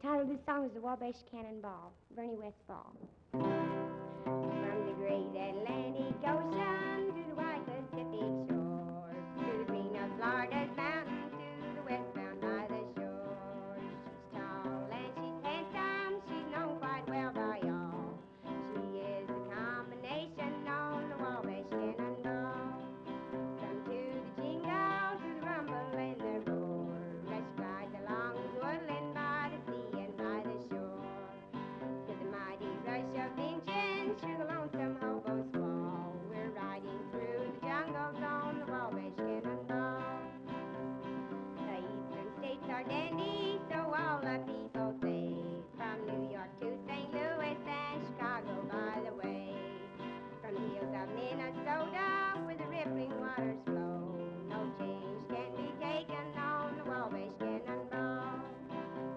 title of this song is The Wabash Cannonball, Bernie Westfall. From the great Atlantic Ocean to the white Pacific shore, to the green of Florida's mountains, to the westbound by the shore. She's tall and she's handsome, she's known quite well by all. She is the combination on the Wabash Cannonball. From to the jingle, to the rumble and the roar, as she glides along the woodland by the sea and by the shore. To the mighty rush of engines through the lonesome hobo squall, we're riding through the jungles on the Wabash Cannonball. The eastern states are dandy, so all the people say, from New York to St. Louis and Chicago by the way. From the hills of Minnesota where the rippling waters flow, no change can be taken on the Wabash Cannonball.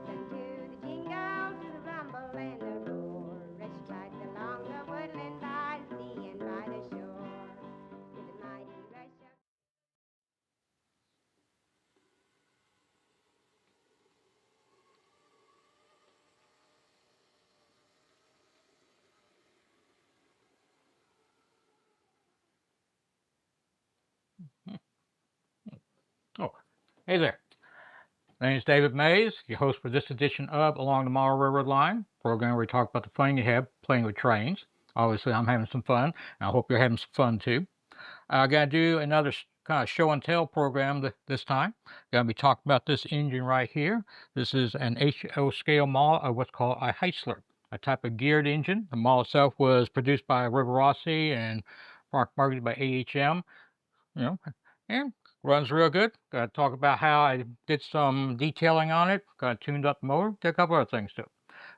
Listen to the jingle, to the rumble and the roar, as she glides along the woodland by the sea and by the shore. To the mighty rush of Oh, hey there. My name is David Mays, your host for this edition of Along the Mile Railroad Line, program where we talk about the fun you have playing with trains. Obviously, I'm having some fun, and I hope you're having some fun too. I'm going to do another kind of show and tell program this time. Going to be talking about this engine right here. This is an HO scale model of what's called a Heisler, a type of geared engine. The model itself was produced by Rivarossi and marketed by AHM. You know, and runs real good. Got to talk about how I did some detailing on it. Got tuned up the motor. Did a couple other things too.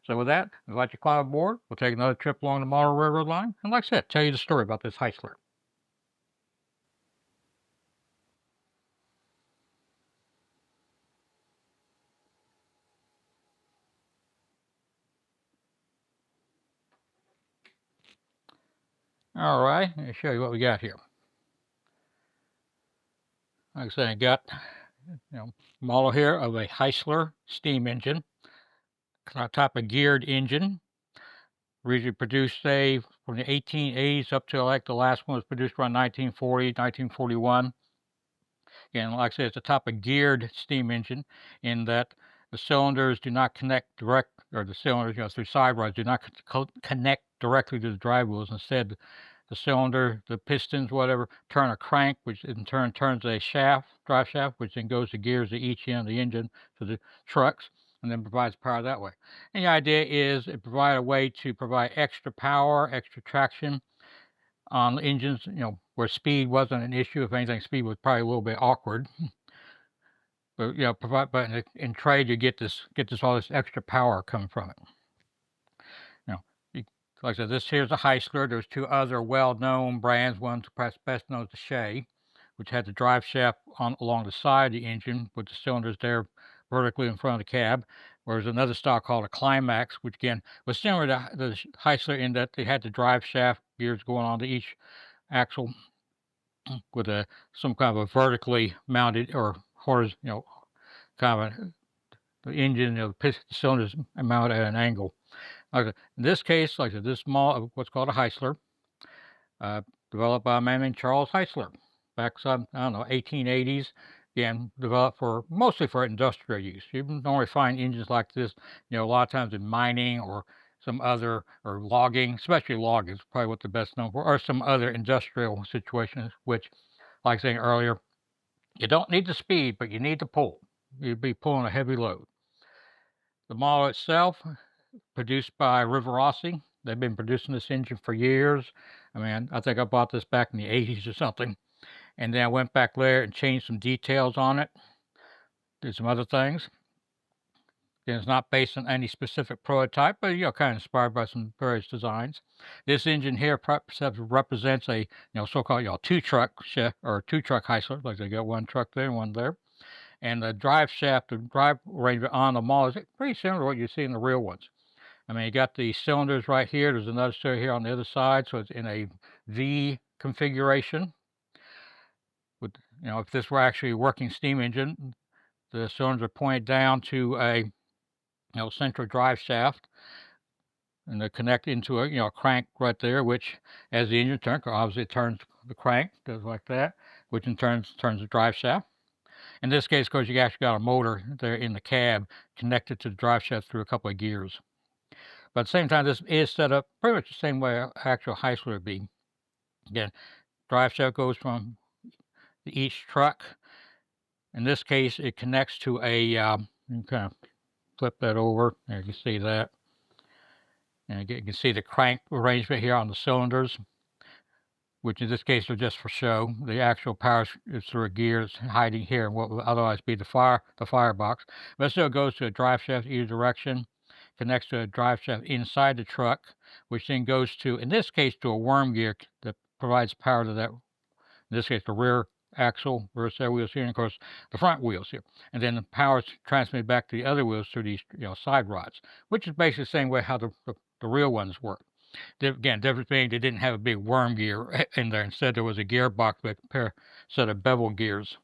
So with that, I'd like you to climb aboard. We'll take another trip along the model railroad line. And like I said, tell you the story about this Heisler. All right, let me show you what we got here. Like I said, I got model here of a Heisler steam engine, type of geared engine. Originally produced, say, from the 1880s up to like the last one was produced around 1940, 1941. And like I said, it's a type of geared steam engine in that the cylinders do not connect direct, or the cylinders, through side rods, do not connect directly to the drive wheels. Instead, the cylinder, the pistons, whatever, turn a crank, which in turn turns a shaft, drive shaft, which then goes to gears at each end of the engine to the trucks, and then provides power that way. And the idea is it provides a way to provide extra power, extra traction on engines, where speed wasn't an issue. If anything, speed was probably a little bit awkward. But in trade you get all this extra power coming from it. You, like I said, this here's a Heisler. There's two other well-known brands. One's perhaps best known as the Shea, which had the drive shaft along the side of the engine with the cylinders there vertically in front of the cab. Whereas another style called a Climax, which again was similar to the Heisler in that they had the drive shaft gears going onto each axle with some kind of a vertically mounted or horizontal, kind of the engine, the piston cylinders mounted at an angle. Like in this case, like this model, what's called a Heisler, developed by a man named Charles Heisler back some, I don't know, 1880s. Again, developed mostly for industrial use. You normally find engines like this, a lot of times in mining or some other, or logging, especially logging is probably what the best known for, or some other industrial situations, which, like saying earlier, you don't need the speed, but you need the pull. You'd be pulling a heavy load. The model itself, produced by Rivarossi. They've been producing this engine for years. I mean, I think I bought this back in the 80s or something. And then I went back there and changed some details on it, did some other things. And it's not based on any specific prototype, but kind of inspired by some various designs. This engine here represents a so-called two-truck Heisler, like they got one truck there and one there. And the drive shaft, the drive arrangement on the model is pretty similar to what you see in the real ones. I mean, you got the cylinders right here. There's another cylinder here on the other side, so it's in a V configuration. With if this were actually a working steam engine, the cylinders are pointed down to a central drive shaft, and they connect into a crank right there, which as the engine turns, obviously it turns the crank, does like that, which in turn turns the drive shaft. In this case, of course, you actually got a motor there in the cab connected to the drive shaft through a couple of gears. But at the same time, this is set up pretty much the same way an actual Heisler would be. Again, drive shaft goes from each truck. In this case, it connects to a, you can kind of flip that over. There you can see that. And you can see the crank arrangement here on the cylinders, which in this case are just for show. The actual power is through a gear that's hiding here in what would otherwise be the firebox. But it still goes to a drive shaft either direction, connects to a drive shaft inside the truck, which then goes to, in this case, to a worm gear that provides power to that, in this case, the rear axle, rear set wheels here, and of course the front wheels here. And then the power is transmitted back to the other wheels through these side rods, which is basically the same way how the real ones work. Again, difference being they didn't have a big worm gear in there. Instead, there was a gearbox with a set of bevel gears.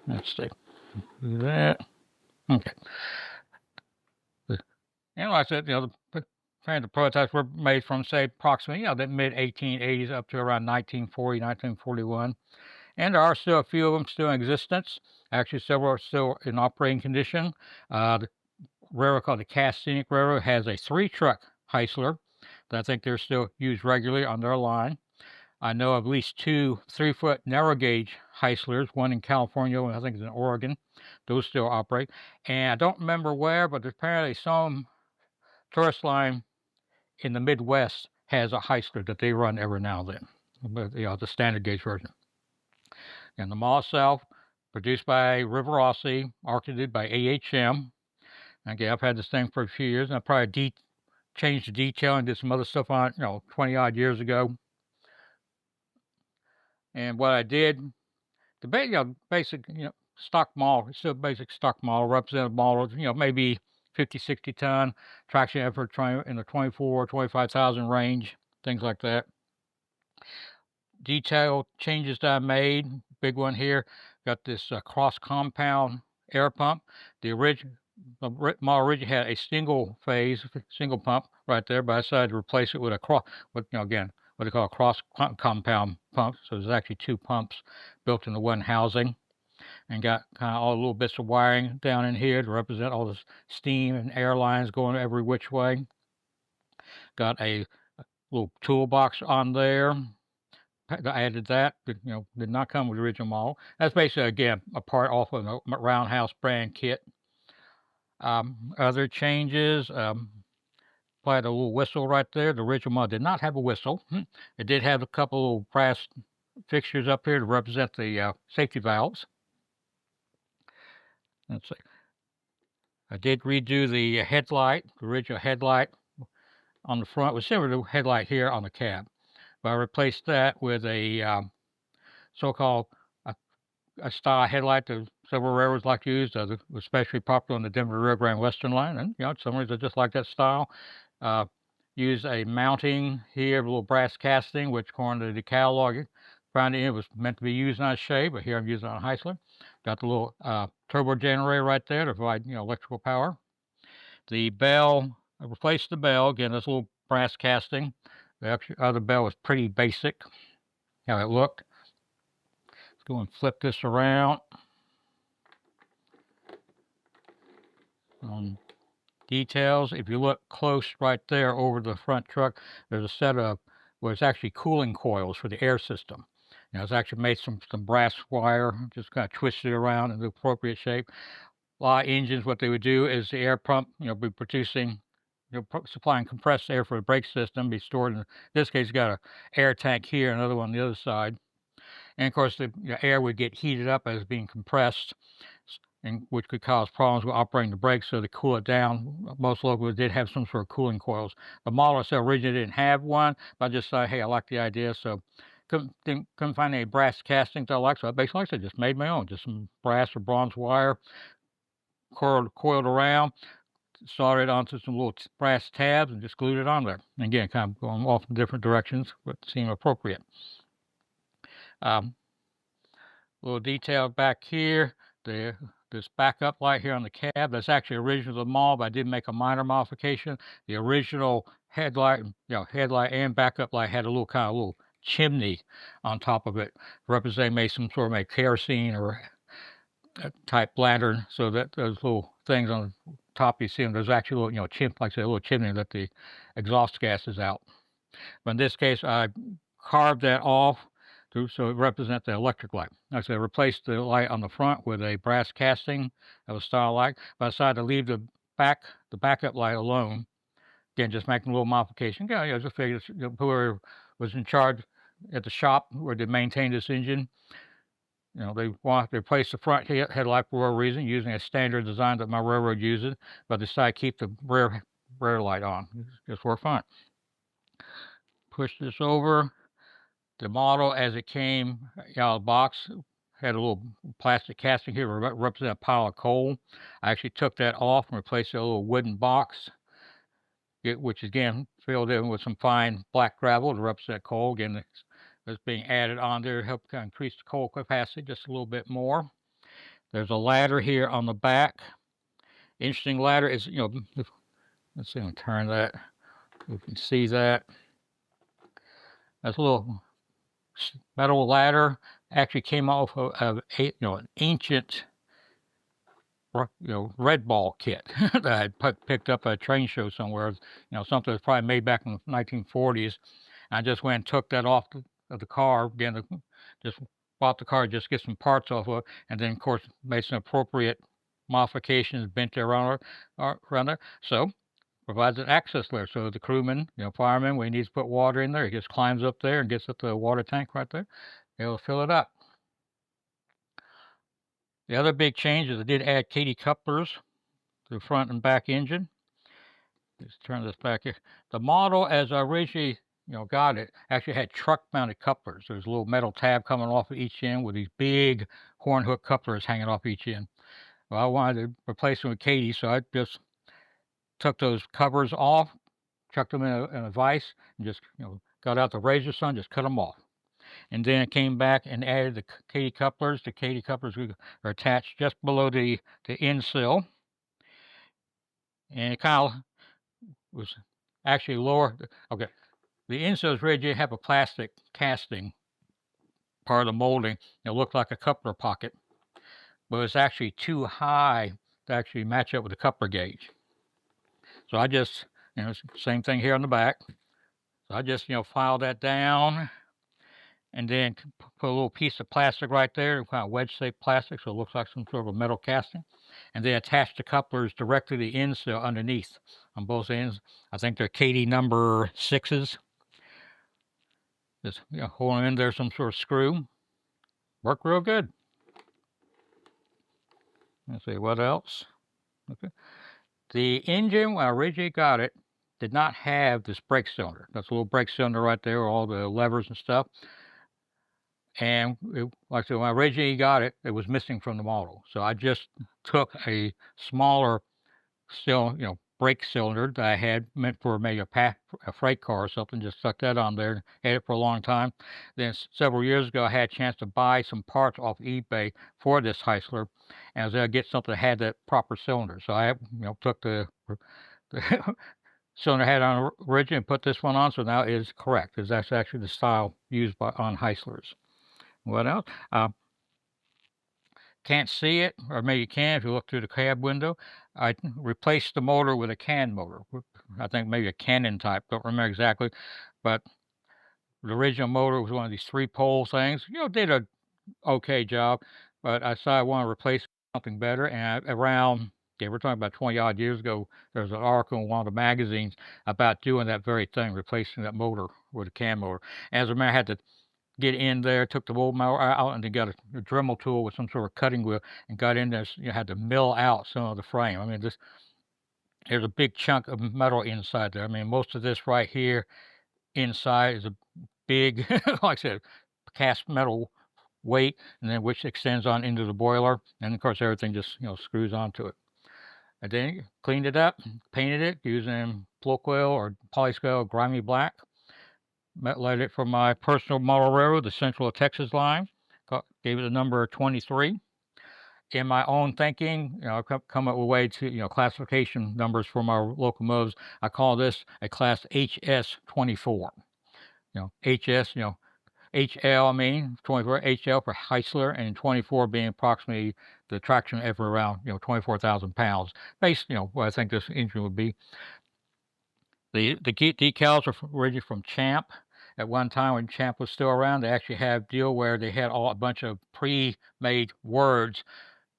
Let's see. Do that. Okay. And like I said, the prototypes were made from, say, approximately, the mid-1880s up to around 1940, 1941. And there are still a few of them still in existence. Actually, several are still in operating condition. The railroad called the Cass Scenic Railroad has a 3-truck Heisler that I think they're still used regularly on their line. I know of at least 2 3-foot narrow gauge Heislers, one in California, and I think it's in Oregon. Those still operate. And I don't remember where, but apparently some tourist line in the Midwest has a Heisler that they run every now and then. But, the standard gauge version. And the model itself, produced by Rivarossi, marketed by AHM. Again, I've had this thing for a few years, and I probably changed the detail and did some other stuff on it, 20 odd years ago. And what I did, the basic, stock model, it's still a basic stock model, representative model, maybe 50, 60 ton, traction effort in the 24, 25,000 range, things like that. Detail changes that I made, big one here, got this cross compound air pump. The model originally had a single pump right there, but I decided to replace it with what they call a cross compound pump. So there's actually 2 pumps built into one housing, and got kind of all the little bits of wiring down in here to represent all the steam and air lines going every which way. Got a little toolbox on there. I added that, but, did not come with the original model. That's basically, again, a part off of a Roundhouse brand kit. Other changes, applied a little whistle right there. The original model did not have a whistle. It did have a couple of brass fixtures up here to represent the safety valves. Let's see. I did redo the headlight. The original headlight on the front was similar to the headlight here on the cab, but I replaced that with a so-called a style headlight that several railroads like to use, especially popular on the Denver Rio Grande Western line, and some railroads just like that style. Use a mounting here, a little brass casting, which according to the catalog, found it was meant to be used on a Shea, but here I'm using it on a Heisler. Got the little turbo generator right there to provide electrical power. The bell, I replaced the bell again. This little brass casting. The other bell was pretty basic, how it looked. Let's go and flip this around. Details, if you look close right there over the front truck, there's a set of where it's actually cooling coils for the air system. It's actually made some brass wire, just kind of twisted around in the appropriate shape. A lot of engines, what they would do is the air pump, be producing, supplying compressed air for the brake system, be stored in this case, you got an air tank here, another one on the other side. And of course, the air would get heated up as being compressed, and which could cause problems with operating the brakes. So to cool it down, most locals did have some sort of cooling coils. The model itself originally didn't have one, but I just thought, hey, I like the idea. So couldn't find any brass castings I like, so I basically, like I said, just made my own, just some brass or bronze wire, coiled around, soldered it onto some little brass tabs, and just glued it on there. And again, kind of going off in different directions, but seemed appropriate. Little detail back here. The this backup light here on the cab. That's actually original to the model, but I did make a minor modification. The original headlight, headlight and backup light had a little chimney on top of it, representing maybe some sort of a kerosene or type lantern, so that those little things on the top you see them, there's actually a little, like I said, a little chimney that the exhaust gas is out. But in this case, I carved that off so it represents the electric light. Like I said, I replaced the light on the front with a brass casting of a style light, but I decided to leave the backup light alone. Again, just making a little modification. Yeah, just figured whoever was in charge at the shop where they maintained this engine, they wanted to replace the front headlight for a reason, using a standard design that my railroad uses, but decided to keep the rear light on. Just worked fine. Push this over. The model, as it came out of the box, had a little plastic casting here to represent a pile of coal. I actually took that off and replaced it with a little wooden box, which again filled in with some fine black gravel to represent coal. Again, it's being added on there to help kind of increase the coal capacity just a little bit more. There's a ladder here on the back. Interesting ladder is, let's see, I'm going to turn that. You can see that. That's a little metal ladder. Actually came off of an ancient, red ball kit that I picked up at a train show somewhere. Something that's probably made back in the 1940s. I just went and took that off the car again. Just bought the car, just get some parts off of it, and then of course made some appropriate modifications, bent it around there. So provides an access layer. So the crewman, fireman, when he needs to put water in there, he just climbs up there and gets up to the water tank right there. It'll fill it up. The other big change is I did add Katy couplers to the front and back engine. Just turn this back here. The model, as I originally got it, actually had truck-mounted couplers. There's a little metal tab coming off of each end with these big horn hook couplers hanging off each end. Well, I wanted to replace them with Katy, so I just took those covers off, chucked them in a vise, and just got out the razor saw, just cut them off. And then it came back and added the Katy couplers. The Katy couplers are attached just below the end sill, and it kind of was actually lower. Okay, the end sill is ready to have a plastic casting part of the molding. It looked like a coupler pocket, but it's actually too high to actually match up with the coupler gauge. So I just, same thing here on the back. So I just, filed that down, and then put a little piece of plastic right there, kind of wedge-shaped plastic, so it looks like some sort of a metal casting. And then attach the couplers directly to the end sill underneath on both ends. I think they're Katy number 6s. Just holding in there some sort of screw. Worked real good. Let's see, what else? Okay. The engine, when I originally got it, did not have this brake cylinder. That's a little brake cylinder right there, all the levers and stuff. And like I said, when I originally got it, it was missing from the model. So I just took a smaller brake cylinder that I had meant for maybe a freight car or something, just stuck that on there, had it for a long time. Then several years ago, I had a chance to buy some parts off eBay for this Heisler, and I was able to get something that had that proper cylinder. So I took the cylinder I had on originally and put this one on, so now it is correct. That's actually the style used on Heislers. What else? Can't see it, or maybe you can if you look through the cab window. I replaced the motor with a can motor. I think maybe a Cannon type, don't remember exactly. But the original motor was one of these 3-pole things. Did a okay job, but I decided I want to replace something better. And we're talking about 20 odd years ago, there was an article in one of the magazines about doing that very thing, replacing that motor with a can motor. As a matter, I had to get in there, took the old motor out, and then got a Dremel tool with some sort of cutting wheel and got in there. Had to mill out some of the frame. I mean, there's a big chunk of metal inside there. I mean, most of this right here inside is a big, like I said, cast metal weight, and then which extends on into the boiler, and of course everything just screws onto it. And then cleaned it up, painted it using float coil or polyscale grimy black. Let it from my personal model railroad, the Central Texas line. Gave it the number 23. in my own thinking, I've come up with a way to, classification numbers for my locomotives. I call this a class HS24. HS, HL, I mean, 24 HL for Heisler, and 24 being approximately the traction ever around, 24,000 pounds. Based, what I think this engine would be. The decals are originally from Champ. At one time when Champ was still around, they actually had a deal where they had a bunch of pre-made words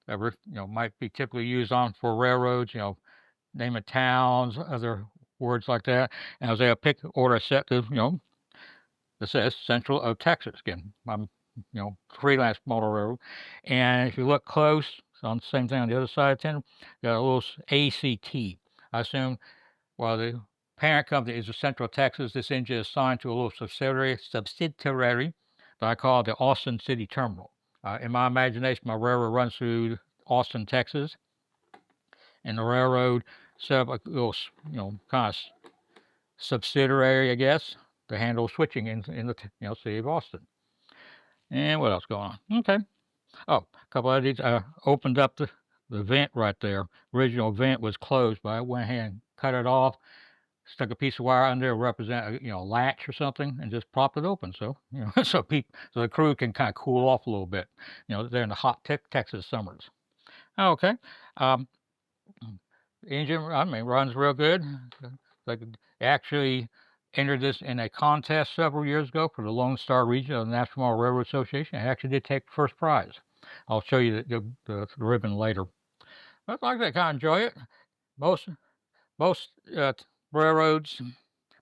that were, might be typically used on for railroads, name of towns, other words like that. And I was able to pick order set to, that says Central of Texas. Again, I'm, freelance model railroad. And if you look close, it's on the same thing on the other side of the tender, got a little ACT. I assume while the parent company is the Central Texas, this engine is assigned to a little subsidiary that I call the Austin City Terminal. In my imagination, my railroad runs through Austin, Texas, and the railroad set up a little, kind of subsidiary, I guess, to handle switching in the city of Austin. And what else going on? Okay. Oh, a couple of these. I opened up the vent right there. Original vent was closed, but I went ahead and cut it off, stuck a piece of wire under there, represent a latch or something, and just propped it open. So so the crew can kind of cool off a little bit. They're in the hot Texas summers. Okay. Um, the engine, I mean, runs real good. Like actually entered this in a contest several years ago for the Lone Star region of the National Railroad Association. I actually did take the first prize. I'll show you the ribbon later. But like I kind of enjoy it. Most railroads,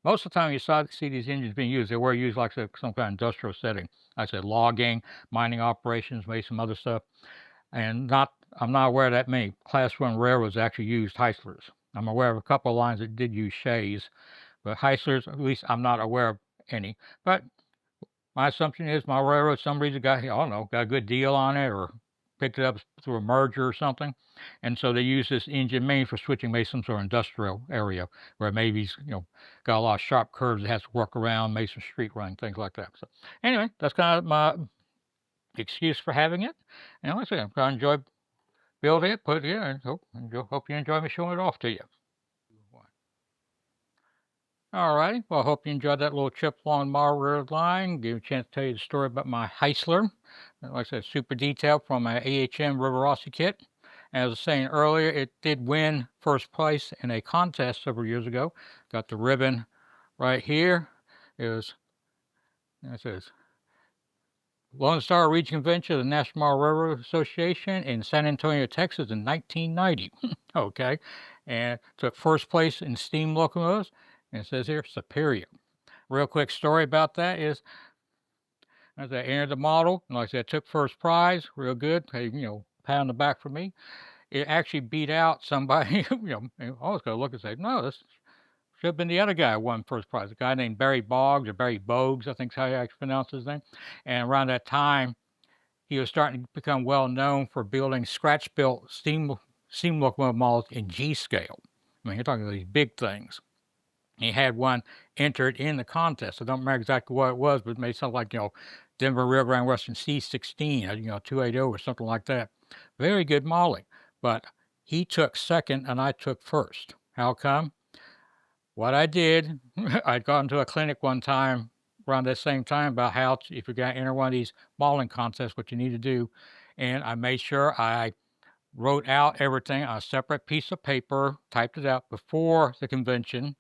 most of the time you see these engines being used, they were used like some kind of industrial setting. Like I said, logging, mining operations, maybe some other stuff. And I'm not aware that many Class 1 railroads actually used Heislers. I'm aware of a couple of lines that did use Shays, but Heislers, at least I'm not aware of any. But my assumption is my railroad, some reason got a good deal on it or picked it up through a merger or something. And so they use this engine mainly for switching maybe some sort of industrial area where maybe, got a lot of sharp curves that has to work around, Mason Street running, things like that. So anyway, that's kind of my excuse for having it. And like I said, I enjoy building it, put it in, and hope you enjoy me showing it off to you. All righty. Well, I hope you enjoyed that little trip along my railroad line. Give you a chance to tell you the story about my Heisler. Like I said, super detailed from my AHM Rivarossi kit. As I was saying earlier, it did win first place in a contest several years ago. Got the ribbon right here. It says Lone Star Region Convention of the National Railroad Association in San Antonio, Texas in 1990. Okay. And took first place in steam locomotives. And it says here, superior. Real quick story about that is, as I entered the model, and like I said, I took first prize, real good. Hey, pat on the back for me. It actually beat out somebody, I was going to look and say, no, this should have been the other guy who won first prize, a guy named Barry Boggs, or Barry Bogues, I think is how you actually pronounce his name. And around that time, he was starting to become well known for building scratch-built steam locomotive models in G scale. I mean, you're talking about these big things. He had one entered in the contest. I don't remember exactly what it was, but it made something like, Denver Rio Grande Western C16, 280 or something like that. Very good modeling. But he took second and I took first. How come? What I did, I'd gone to a clinic one time around that same time about how, if you're going to enter one of these modeling contests, what you need to do. And I made sure I wrote out everything on a separate piece of paper, typed it out before the convention,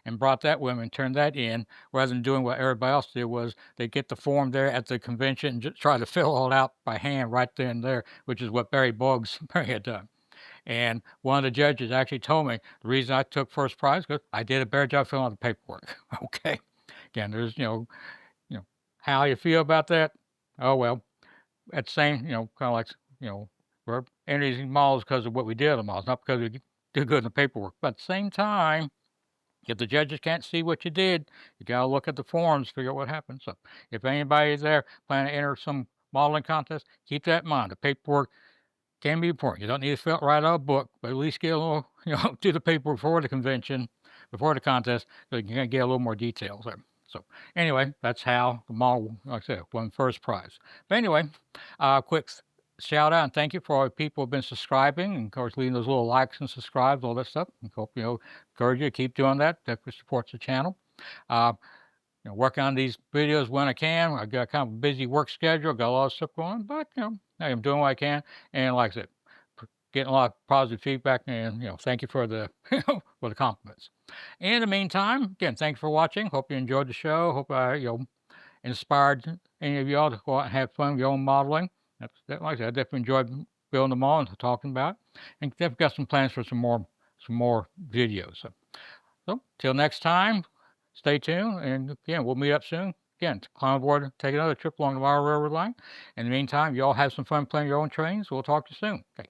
and brought that with me and turned that in, rather than doing what everybody else did was they get the form there at the convention and just try to fill all out by hand right then and there, which is what Barry Boggs had done. And one of the judges actually told me the reason I took first prize because I did a better job filling out the paperwork. Okay. Again, there's, how you feel about that. Oh, well, at the same, kind of like, we're entering these models because of what we did on the models, not because we did good in the paperwork. But at the same time, if the judges can't see what you did, you got to look at the forms, figure out what happened. So if anybody's there planning to enter some modeling contest, keep that in mind. The paperwork can be important. You don't need to fill it right out of a book, but at least get a little, do the paperwork before the convention, before the contest, so you can get a little more details there. So anyway, that's how the model, like I said, won first prize. But anyway, quick shout out and thank you for all the people who've been subscribing and, of course, leaving those little likes and subscribes, all that stuff. I hope, encourage you to keep doing that. That supports the channel. Uh, work on these videos when I can. I got kind of a busy work schedule, got a lot of stuff going on, but, I'm doing what I can. And like I said, getting a lot of positive feedback and, thank you for the, for the compliments. In the meantime, again, thanks for watching. Hope you enjoyed the show. Hope I, inspired any of y'all to go out and have fun with your own modeling. Like I said, I definitely enjoyed building them all and talking about it. And definitely got some plans for some more videos. So till next time, stay tuned, and again, we'll meet up soon. Again, climb aboard, take another trip along the Mile Railroad line. In the meantime, you all have some fun playing your own trains. We'll talk to you soon. Okay.